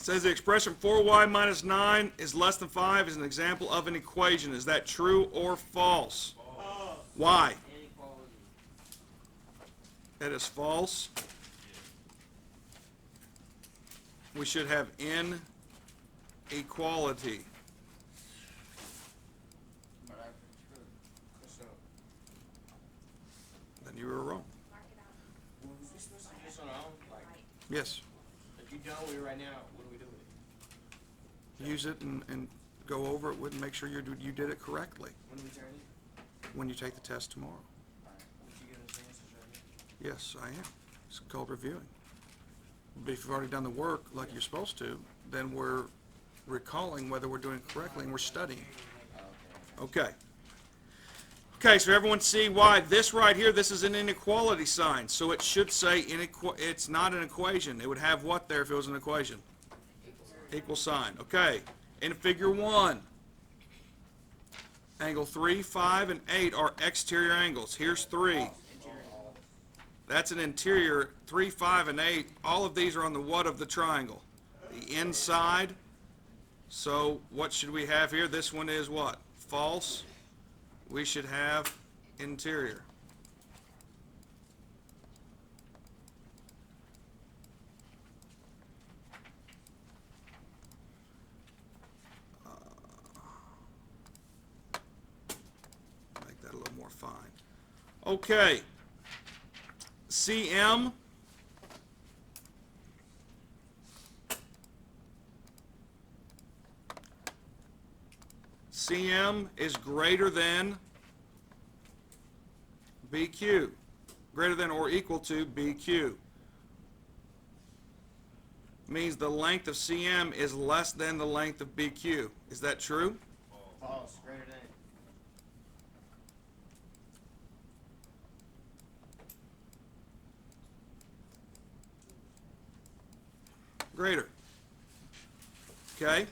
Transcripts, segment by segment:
says the expression 4y minus 9 is less than 5 is an example of an equation. Is that true or false? False. Why? Inequality. That is false. We should have inequality. But I true. So, Then you were wrong. well, is this supposed to be just on our own? Like, Yes. if you done with it right now, what do we do with it? Use it and go over it and make sure you did it correctly When do we turn it? when you take the test tomorrow. Alright. Would you give us the answers right now? Yes, I am. It's called reviewing. But if you've already done the work like you're supposed to, then we're recalling whether we're doing it correctly and we're studying. Okay. Okay, so everyone see why this right here, this is an inequality sign. So it should say it's not an equation. It would have what there if it was an equation? Equal sign. Okay. In figure 1, angle 3, 5, and 8 are exterior angles. Here's 3. That's an interior. 3, 5, and 8. All of these are on the what of the triangle? The inside. So what should we have here? This one is what? False. We should have interior. Make that a little more fine. Okay. CM. CM is greater than BQ. Greater than or equal to BQ. Means the length of CM is less than the length of BQ. Is that true? False. Greater than. Greater. Okay?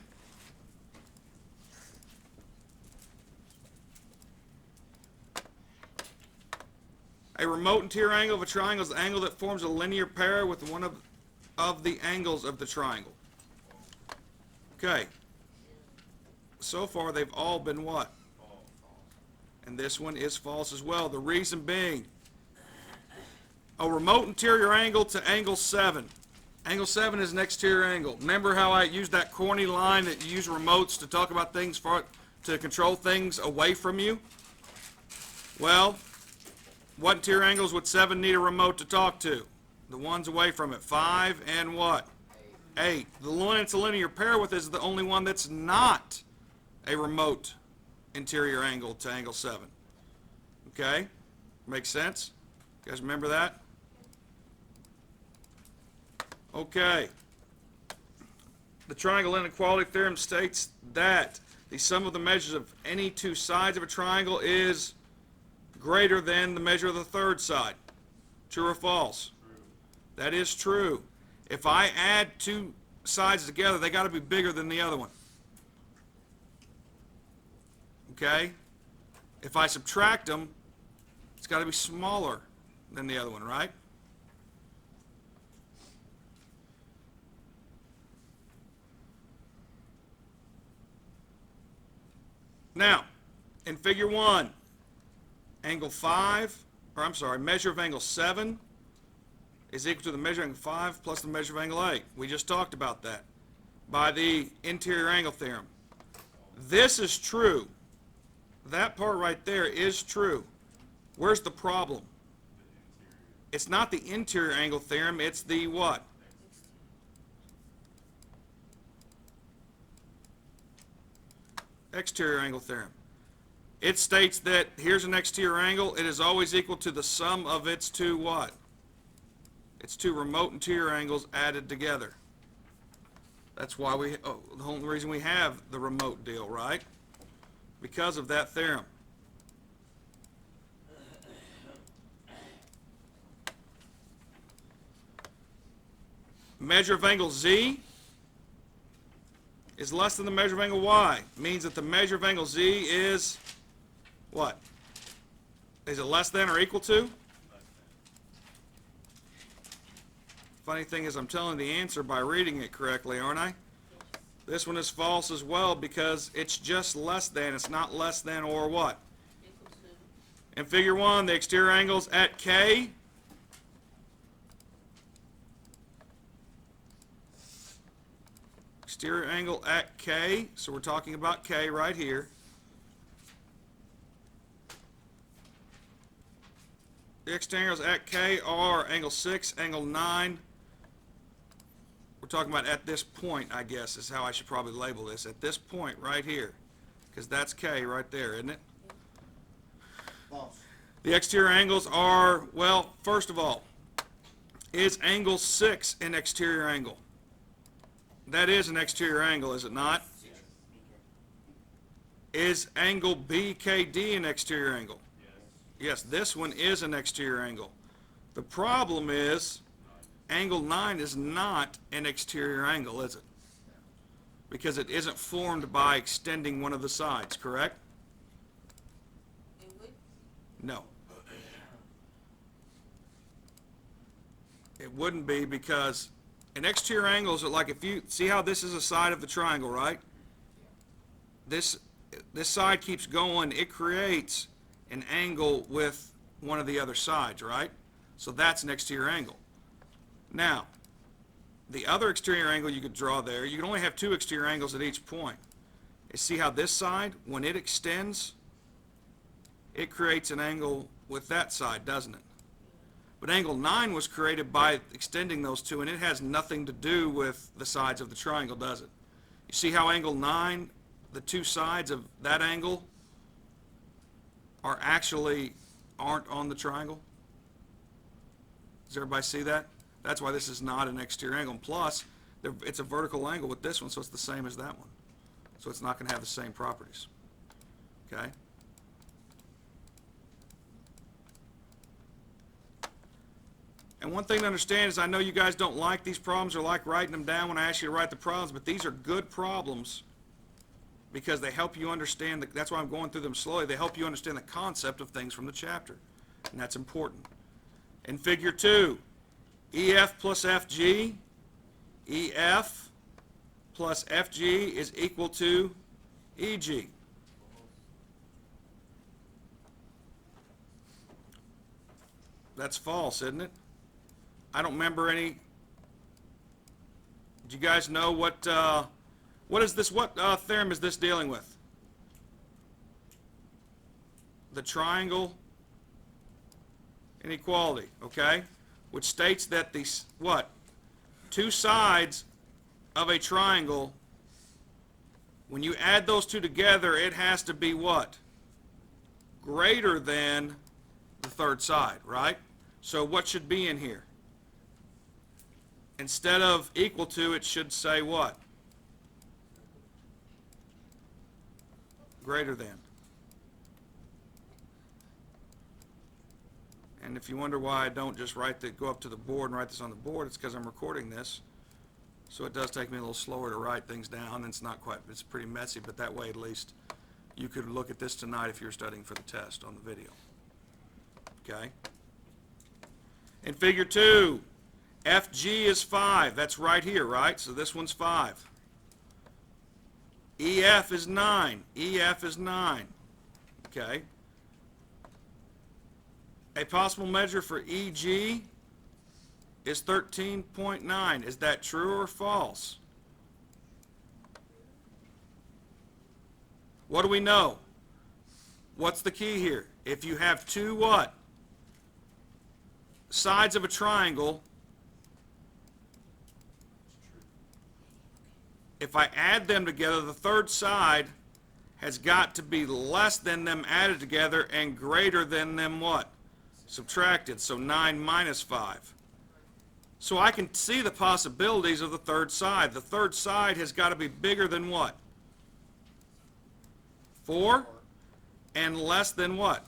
A remote interior angle of a triangle is the angle that forms a linear pair with one of the angles of the triangle. Okay. So far they've all been what? And this one is false as well. The reason being, a remote interior angle to angle 7. Angle 7 is an exterior angle. Remember how I used that corny line that you use remotes to talk about things to control things away from you? Well, what interior angles would 7 need a remote to talk to? The ones away from it. 5 and what? 8. The one it's a linear pair with is the only one that's not a remote interior angle to angle 7. Okay? Makes sense? You guys remember that? Okay. The triangle inequality theorem states that the sum of the measures of any two sides of a triangle is greater than the measure of the third side. True or false? True. That is true. If I add two sides together, they got to be bigger than the other one. Okay? If I subtract them, it's got to be smaller than the other one, right? Now, in figure 1, angle 5, or I'm sorry, measure of angle 7 is equal to the measure of angle 5 plus the measure of angle 8. We just talked about that by the interior angle theorem. This is true. That part right there is true. Where's the problem? It's not the interior angle theorem, it's the what? Exterior angle theorem. It states that here's an exterior angle. It is always equal to the sum of its two what? Its two remote interior angles added together. That's why the whole reason we have the remote deal, right? Because of that theorem. Measure of angle Z is less than the measure of angle Y. Means that the measure of angle Z is what? Is it less than or equal to? Funny thing is I'm telling the answer by reading it correctly, aren't I? This one is false as well because it's just less than. It's not less than or what? Equal to. In figure 1, the exterior angles at K exterior angle at K, so we're talking about K right here. The exterior angles at K are angle 6, angle 9. We're talking about at this point, I guess, is how I should probably label this. At this point right here, because that's K right there, isn't it? False. The exterior angles are, well, first of all, is angle 6 an exterior angle? That is an exterior angle, is it not? Is angle BKD an exterior angle? Yes, this one is an exterior angle. The problem is angle 9 is not an exterior angle, is it? Because it isn't formed by extending one of the sides, correct? It would. No. It wouldn't be because an exterior angles are like if you see how this is a side of the triangle, right? This side keeps going, it creates an angle with one of the other sides, right? So that's an exterior angle. Now, the other exterior angle you could draw there, you can only have 2 exterior angles at each point. You see how this side, when it extends, it creates an angle with that side, doesn't it? But angle 9 was created by extending those 2, and it has nothing to do with the sides of the triangle, does it? You see how angle 9, the 2 sides of that angle aren't on the triangle? Does everybody see that? That's why this is not an exterior angle. And plus, it's a vertical angle with this one, so it's the same as that one. So it's not going to have the same properties. Okay? And one thing to understand is I know you guys don't like these problems or like writing them down when I ask you to write the problems, but these are good problems because they help you understand, that's why I'm going through them slowly, they help you understand the concept of things from the chapter, and that's important. In figure 2, EF plus FG, EF plus FG is equal to EG. That's false, isn't it? I don't remember any. Do you guys know what is this? What theorem is this dealing with? The triangle inequality, okay? Which states that the what? 2 sides of a triangle, when you add those 2 together, it has to be what? Greater than the third side, right? So what should be in here? Instead of equal to, it should say what? Greater than. And if you wonder why I don't just go up to the board and write this on the board, it's because I'm recording this. So it does take me a little slower to write things down. It's not quite, it's pretty messy, but that way at least you could look at this tonight if you're studying for the test on the video. Okay? In figure 2, FG is 5. That's right here, right? So this one's 5. EF is 9. EF is 9. Okay. A possible measure for EG is 13.9. Is that true or false? What do we know? What's the key here? If you have 2 what? Sides of a triangle, if I add them together, the third side has got to be less than them added together and greater than them what? Subtracted. So 9 minus 5. So I can see the possibilities of the third side. The third side has got to be bigger than what? 4 and less than what?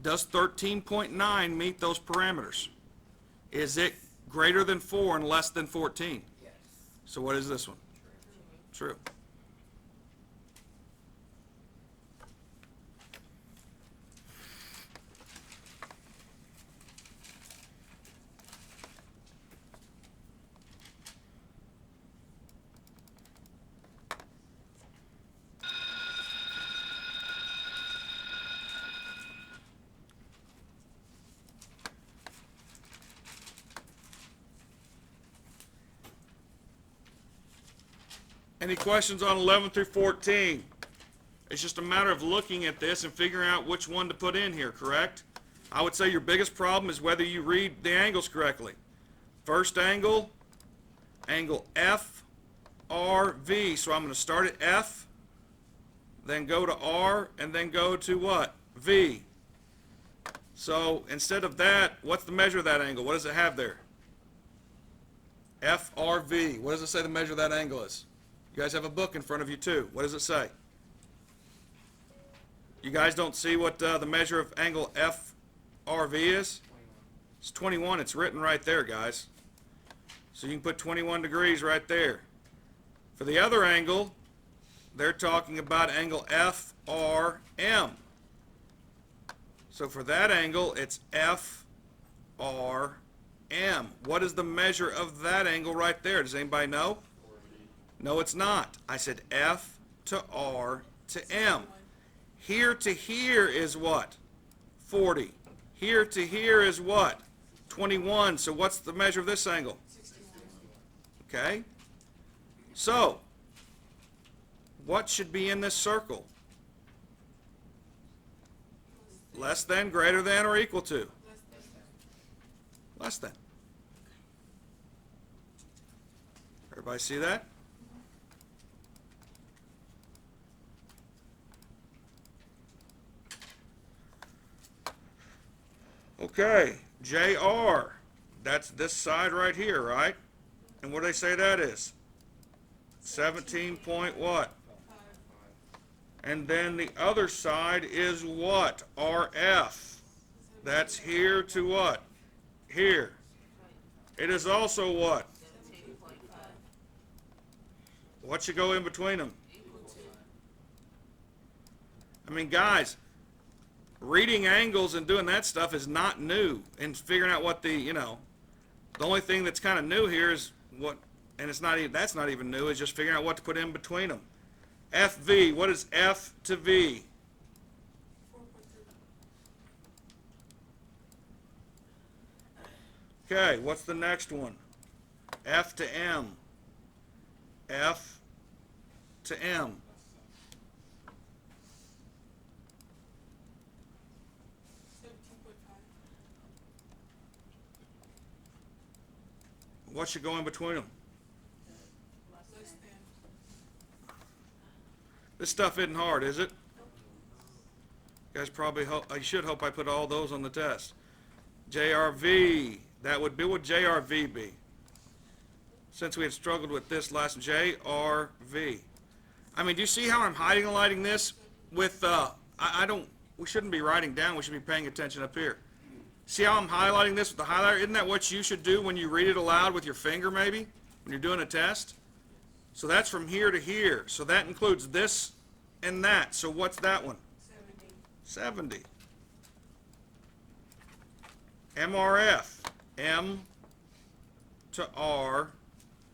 Does 13.9 meet those parameters? Is it greater than 4 and less than 14? Yes. So what is this one? True. Any questions on 11 through 14? It's just a matter of looking at this and figuring out which one to put in here, correct? I would say your biggest problem is whether you read the angles correctly. First angle, angle FRV. So I'm going to start at F, then go to R, and then go to what? V. So instead of that, what's the measure of that angle? What does it have there? FRV. What does it say the measure of that angle is? You guys have a book in front of you too. What does it say? You guys don't see what the measure of angle FRV is? 21. It's 21. It's written right there, guys. So you can put 21 degrees right there. For the other angle, they're talking about angle FRM. So for that angle, it's FRM. What is the measure of that angle right there? Does anybody know? No, it's not. I said F to R to M. Here to here is what? 40. Here to here is what? 21. So what's the measure of this angle? Okay. So, what should be in this circle? Less than, greater than, or equal to? Less than. Everybody see that? Okay, JR, that's this side right here, right? And what do they say that is? 17 point what? And then the other side is what? RF. That's here to what? Here. It is also what? 17.5. What should go in between them? Equal to. I mean, guys, reading angles and doing that stuff is not new. And figuring out what the only thing that's kind of new here is what, and it's not even, that's not even new, is just figuring out what to put in between them. FV, what is F to V? 4.3. Okay, what's the next one? F to M. F to M. 17.5. What should go in between them? Less than. This stuff isn't hard, is it? You guys probably hope, I should hope I put all those on the test. JRV, that would be, what would JRV be? Since we had struggled with this last, JRV. I mean, do you see how I'm highlighting this with, I don't, we shouldn't be writing down, we should be paying attention up here. See how I'm highlighting this with the highlighter? Isn't that what you should do when you read it aloud with your finger, maybe? When you're doing a test? So that's from here to here. So that includes this and that. So what's that one? 70. 70. MRF. M to R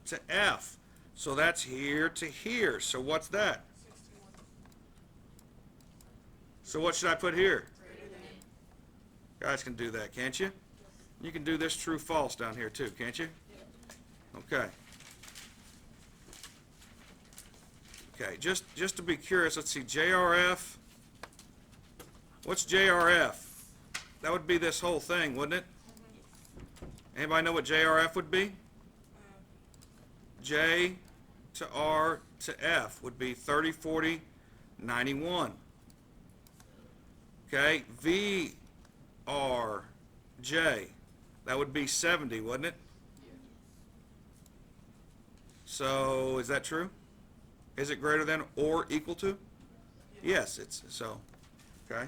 to F. So that's here to here. So what's that? 61. So what should I put here? Greater than. Guys can do that, can't you? You can do this true false down here too, can't you? Okay. Okay, just to be curious, let's see, JRF. What's JRF? That would be this whole thing, wouldn't it? Anybody know what JRF would be? J to R to F would be 30, 40, 91. Okay, V, R, J, that would be 70, wouldn't it? So, is that true? Is it greater than or equal to? Yes, it's so. Okay.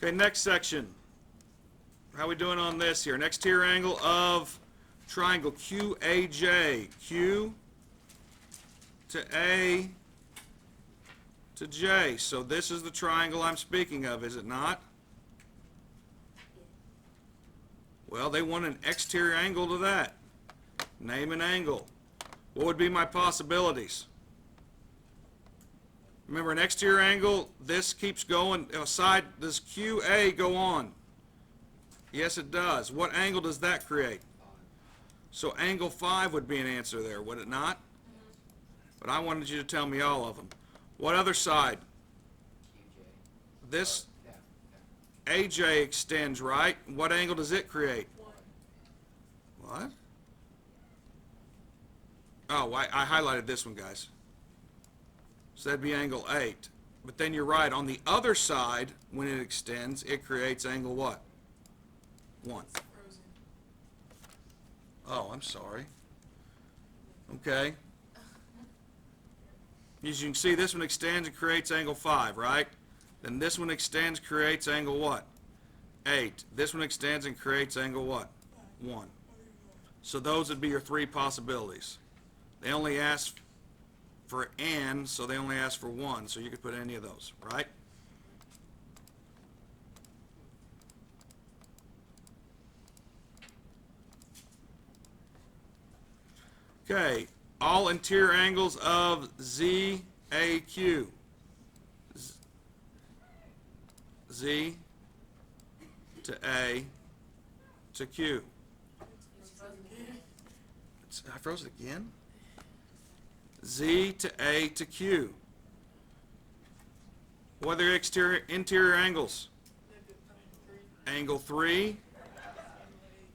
Okay, next section. How are we doing on this here? Next tier angle of triangle QAJ. Q to A to J. So this is the triangle I'm speaking of, is it not? Well, they want an exterior angle to that. Name an angle. What would be my possibilities? Remember, an exterior angle, this keeps going. Side, does QA go on? Yes, it does. What angle does that create? So angle 5 would be an answer there, would it not? But I wanted you to tell me all of them. What other side? This AJ extends, right? What angle does it create? What? Oh, I highlighted this one, guys. So that'd be angle 8. But then you're right. On the other side, when it extends, it creates angle what? 1. Frozen. Oh, I'm sorry. Okay. As you can see, this one extends and creates angle 5, right? Then this one extends, creates angle what? 8. This one extends and creates angle what? 1. So those would be your 3 possibilities. They only ask for n, so they only ask for 1, so you could put any of those, right? Okay, all interior angles of ZAQ. Z to A to Q. I froze it again? Z to A to Q. What are their interior angles? Angle 3,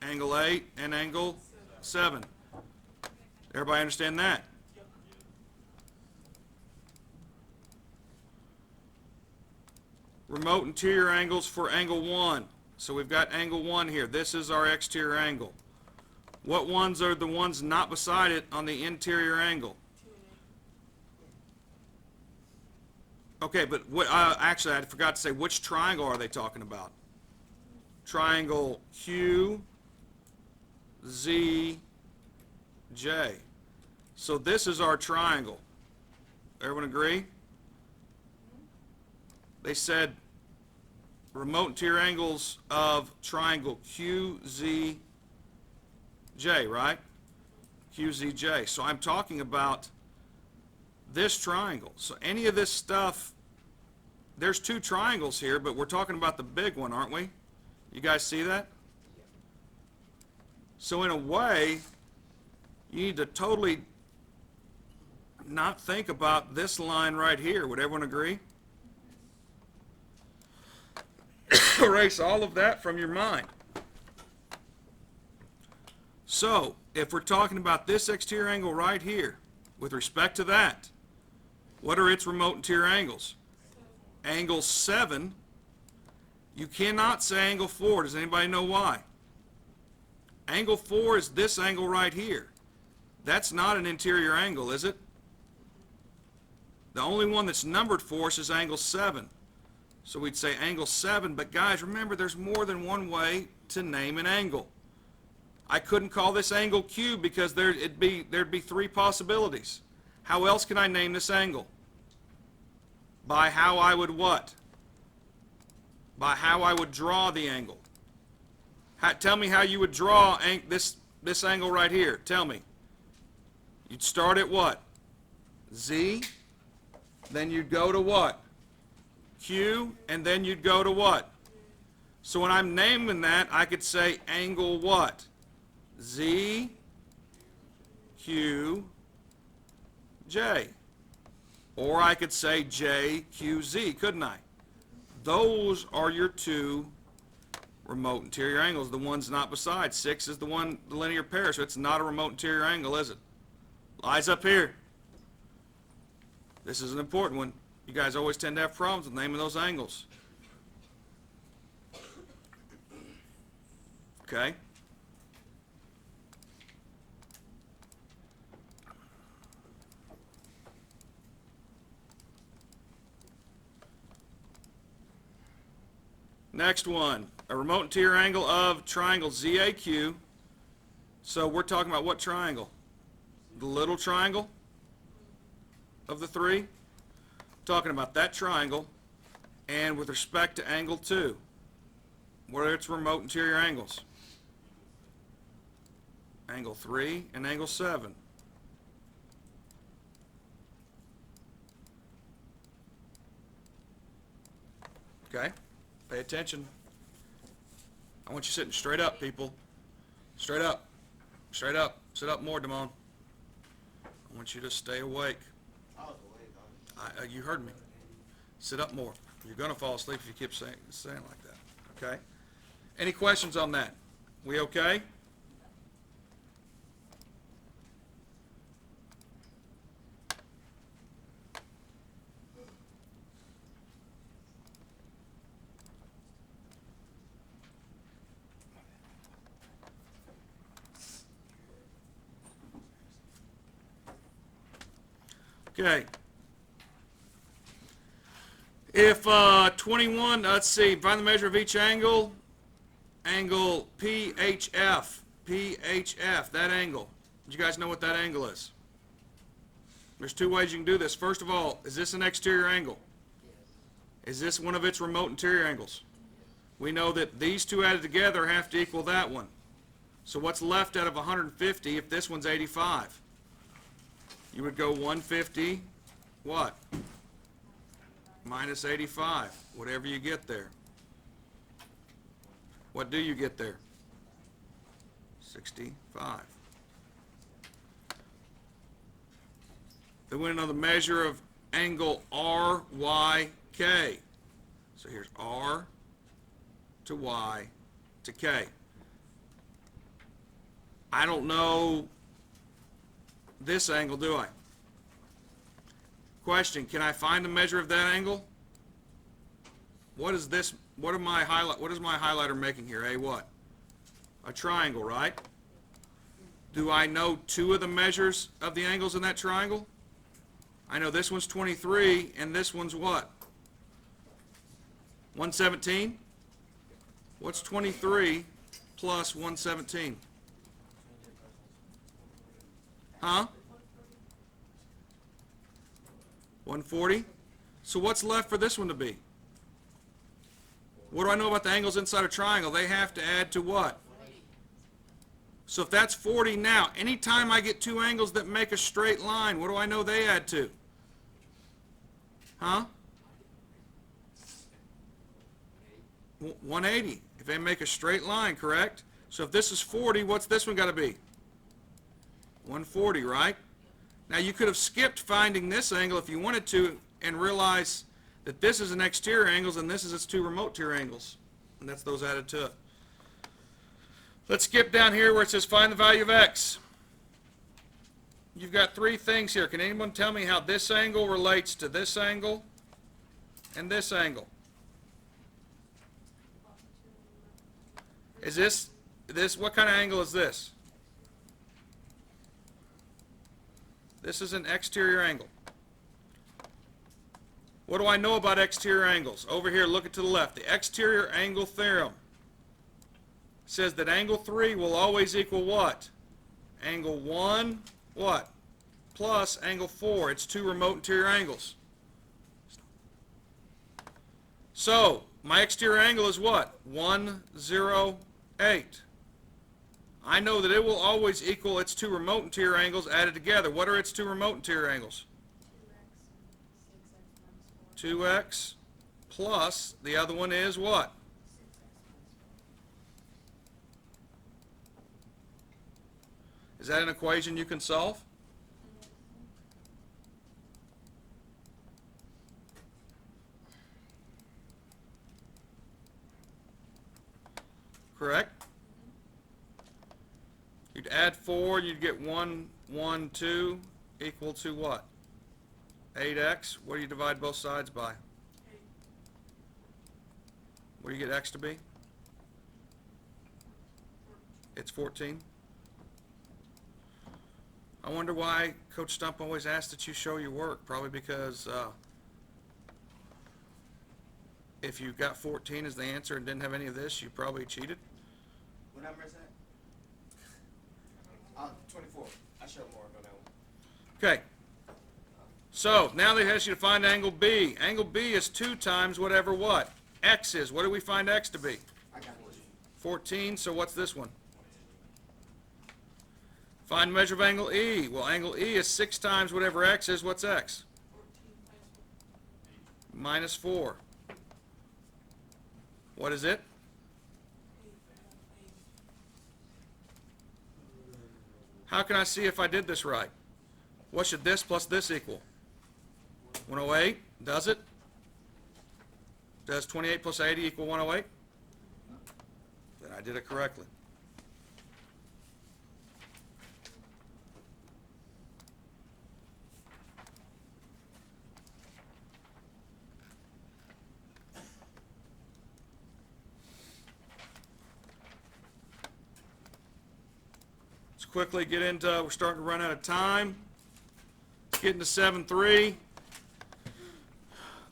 angle 8, and angle 7. Everybody understand that? Remote interior angles for angle 1. So we've got angle 1 here. This is our exterior angle. What ones are the ones not beside it on the interior angle? Okay, but what, actually, I forgot to say, which triangle are they talking about? Triangle Q, Z, J. So this is our triangle. Everyone agree? They said remote interior angles of triangle QZJ, right? QZJ. So I'm talking about this triangle. So any of this stuff, there's 2 triangles here, but we're talking about the big one, aren't we? You guys see that? So in a way, you need to totally not think about this line right here. Would everyone agree? Erase all of that from your mind. So, if we're talking about this exterior angle right here, with respect to that, what are its remote interior angles? Angle 7. You cannot say angle 4. Does anybody know why? Angle 4 is this angle right here. That's not an interior angle, is it? The only one that's numbered for us is angle 7. So we'd say angle 7, but guys, remember there's more than one way to name an angle. I couldn't call this angle Q because there'd be 3 possibilities. How else can I name this angle? By how I would what? By how I would draw the angle. Tell me how you would draw this angle right here. Tell me. You'd start at what? Z. Then you'd go to what? Q. And then you'd go to what? So when I'm naming that, I could say angle what? Z, Q, J. Or I could say J, Q, Z, couldn't I? Those are your 2 remote interior angles, the ones not beside. 6 is the linear pair, so it's not a remote interior angle, is it? Lies up here. This is an important one. You guys always tend to have problems with naming those angles. Okay? Next one, a remote interior angle of triangle ZAQ. So we're talking about what triangle? The little triangle of the 3? Talking about that triangle. And with respect to angle 2, what are its remote interior angles? angle 3, and angle 7. Okay? Pay attention. I want you sitting straight up, people. Straight up. Straight up. Sit up more, Damone. I want you to stay awake. I was awake. You heard me. Sit up more. You're going to fall asleep if you keep saying like that. Okay? Any questions on that? We okay? Okay. If 21, let's see, find the measure of each angle. Angle PHF. PHF, that angle. Do you guys know what that angle is? There's two ways you can do this. First of all, is this an exterior angle? Is this one of its remote interior angles? We know that these two added together have to equal that one. So what's left out of 150 if this one's 85? You would go 150, what? Minus 85, whatever you get there. What do you get there? 65. Then we know the measure of angle RYK. So here's R to Y to K. I don't know this angle, do I? Question, can I find the measure of that angle? What is this? What is my highlighter making here? A what? A triangle, right? Do I know two of the measures of the angles in that triangle? I know this one's 23 and this one's what? 117? What's 23 plus 117? Huh? 140? So what's left for this one to be? What do I know about the angles inside a triangle? They have to add to what? So if that's 40 now, anytime I get two angles that make a straight line, what do I know they add to? Huh? 180. If they make a straight line, correct? So if this is 40, what's this one got to be? 140, right? Now you could have skipped finding this angle if you wanted to and realize that this is an exterior angle and this is its two remote interior angles. And that's those added to it. Let's skip down here where it says find the value of x. You've got three things here. Can anyone tell me how this angle relates to this angle and this angle? Is this what kind of angle is this? This is an exterior angle. What do I know about exterior angles? Over here, look it to the left. The exterior angle theorem says that angle 3 will always equal what? Angle 1, what? Plus angle 4. It's two remote interior angles. So, my exterior angle is what? 108. I know that it will always equal its two remote interior angles added together. What are its two remote interior angles? 2x plus, the other one is what? Is that an equation you can solve? Correct? You'd add 4, you'd get 1, 1, 2 equal to what? 8x. What do you divide both sides by? What do you get x to be? It's 14. I wonder why Coach Stump always asks that you show your work. Probably because if you got 14 as the answer and didn't have any of this, you probably cheated. What number is that? 24. I showed more on that one. Okay. So now they ask you to find angle B. Angle B is 2 times whatever what? X is. What do we find x to be? I got it. 14. So what's this one? Find the measure of angle E. Well, angle E is 6 times whatever x is. What's x? 14 times Minus 4. What is it? 8. How can I see if I did this right? What should this plus this equal? 108. Does it? Does 28 plus 80 equal 108? Then I did it correctly. Let's quickly get into, we're starting to run out of time. Let's get into 7.3.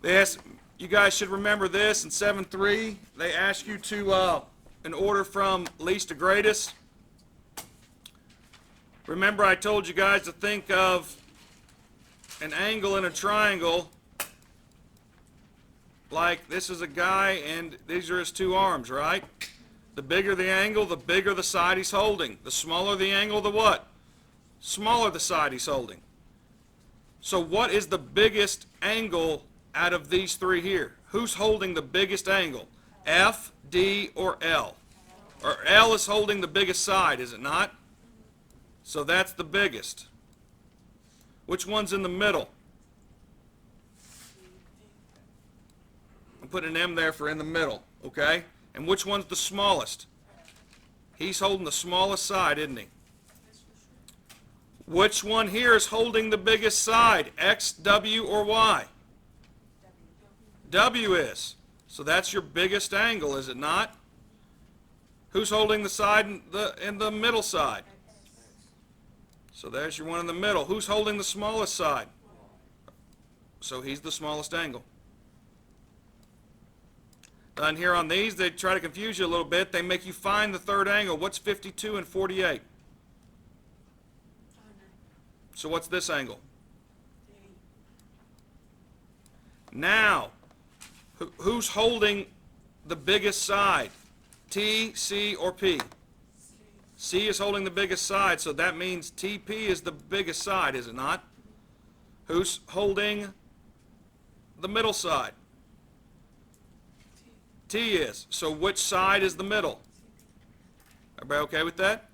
They ask, you guys should remember this in 7.3. They ask you to, in order from least to greatest. Remember I told you guys to think of an angle in a triangle like this is a guy and these are his two arms, right? The bigger the angle, the bigger the side he's holding. The smaller the angle, the what? Smaller the side he's holding. So what is the biggest angle out of these three here? Who's holding the biggest angle? F, D, or L? Or L is holding the biggest side, is it not? So that's the biggest. Which one's in the middle? I'm putting an M there for in the middle, okay? And which one's the smallest? He's holding the smallest side, isn't he? Which one here is holding the biggest side? X, W, or Y? W is. So that's your biggest angle, is it not? Who's holding the side in the middle side? So there's your one in the middle. Who's holding the smallest side? So he's the smallest angle. Down here on these, they try to confuse you a little bit. They make you find the third angle. What's 52 and 48? 100. So what's this angle? 80. Now, who's holding the biggest side? T, C, or P? C is holding the biggest side, so that means TP is the biggest side, is it not? Who's holding the middle side? T is. So which side is the middle? Everybody okay with that?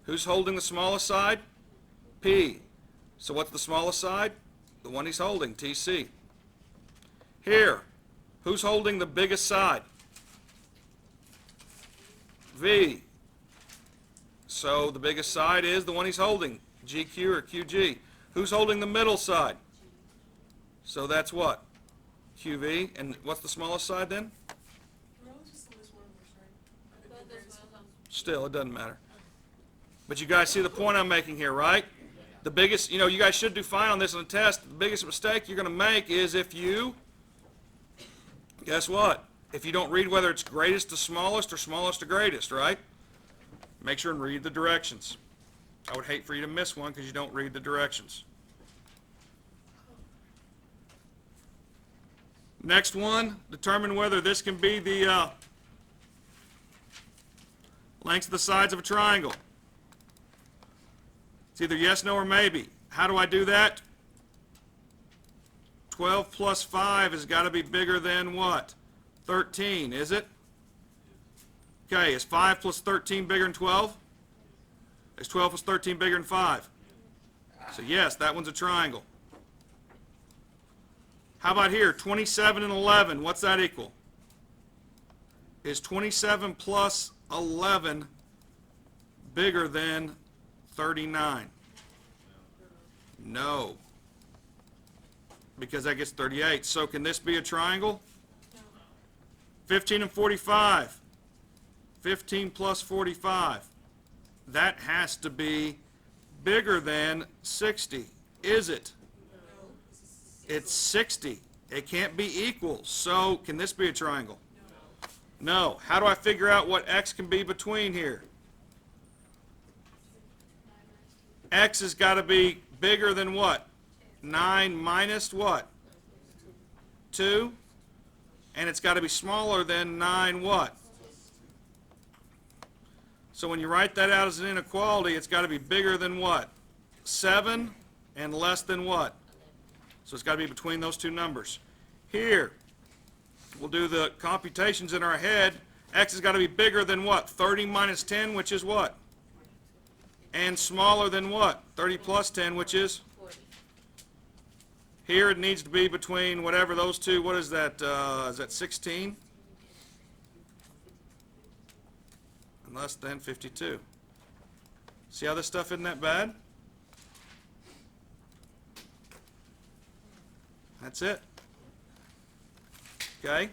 Who's holding the smallest side? P. So what's the smallest side? The one he's holding, TC. Here, who's holding the biggest side? V. So the biggest side is the one he's holding, GQ or QG. Who's holding the middle side? So that's what? QV. And what's the smallest side then? Well, just the list one more, sorry. Still, it doesn't matter. But you guys see the point I'm making here, right? The biggest, you know, you guys should do fine on this on the test. The biggest mistake you're going to make is if you, guess what? If you don't read whether it's greatest to smallest or smallest to greatest, right? Make sure and read the directions. I would hate for you to miss one because you don't read the directions. Next one, determine whether this can be the lengths of the sides of a triangle. It's either yes, no, or maybe. How do I do that? 12 plus 5 has got to be bigger than what? 13, is it? Okay, is 5 plus 13 bigger than 12? Is 12 plus 13 bigger than 5? So yes, that one's a triangle. How about here, 27 and 11, what's that equal? Is 27 plus 11 bigger than 39? No. Because that gets 38. So can this be a triangle? 15 and 45. 15 plus 45. That has to be bigger than 60. Is it? It's 60. It can't be equal. So can this be a triangle? No. How do I figure out what x can be between here? X has got to be bigger than what? 9 minus what? 2. And it's got to be smaller than 9 what? So when you write that out as an inequality, it's got to be bigger than what? 7 and less than what? So it's got to be between those two numbers. Here, we'll do the computations in our head. X has got to be bigger than what? 30 minus 10, which is what? And smaller than what? 30 plus 10, which is? 40. Here it needs to be between whatever those two, what is that 16? And less than 52. See how this stuff isn't that bad? That's it. Okay?